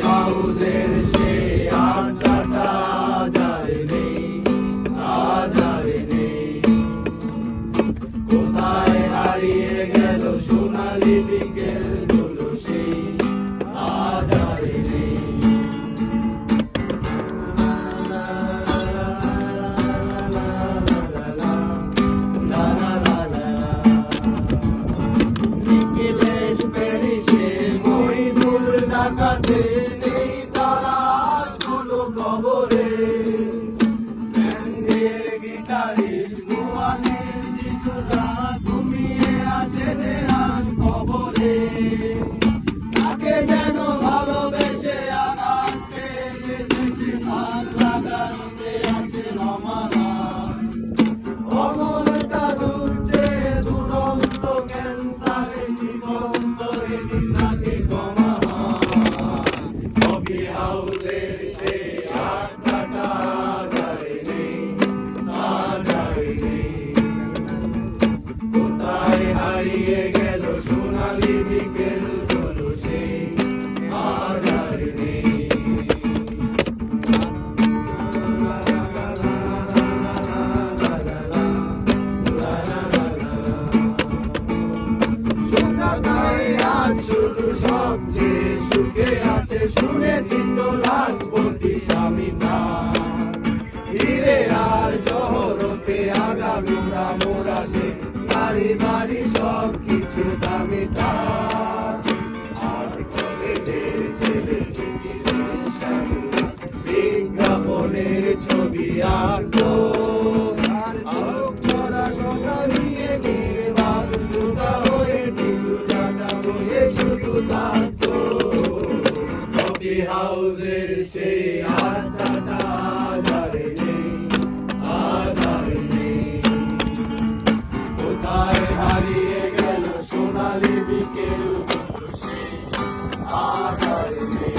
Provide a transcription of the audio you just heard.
হাউজের সেই আড্ডাটা যারে নেই, আজ আর নেই। কোথায় হারিয়ে গেল সোনালি বিকেলগুলো সেই, আজ আর নেই। নিখিলেশ পেরিসে মইদুল ডাকাতে নেই তারা আজগুলো কবরে। ব্যান্ডের গিটারিস্ট মুয়ানিস যিশুরা ঘুমিয়ে আসে যে আজ কবরে। তাকে যেন ভালোবেসে আঘাত পেয়ে শেষে ভাগ লাগাতে আছে রমানা। অমরটা দুলছে দুরন্ত ক্যান্সারে জীবন্ত এদিন তাকে কমা। কফি হাউসের সেই আড্ডাটা যারে নেই, আজ আর নেই। কোথায় হারিয়ে গেল সোনালি বিকেলগুলো সেই, আজ আর নেই। আজ শুধু সবচেয়ে সুখে আছে শুনেছি তো রাজপতি স্বামীটা। হিরে আর জহরতে আগামীরা মোরা সে বাড়ি বাড়ি সব কিছু দামি তার। আর কলেজের ছেলে বিজ্ঞাপনের ছবি আঁকতো, আরো করা কথা নিয়ে নির্বাক সুতা হয়ে শুধু থাকতো। কফি হাউসের সেই আড্ডাটা যারে নেই, আজ আর নেই। কোথায় হারিয়ে গেল সোনালি বিকেলগুলো সেই, আজ আর নেই।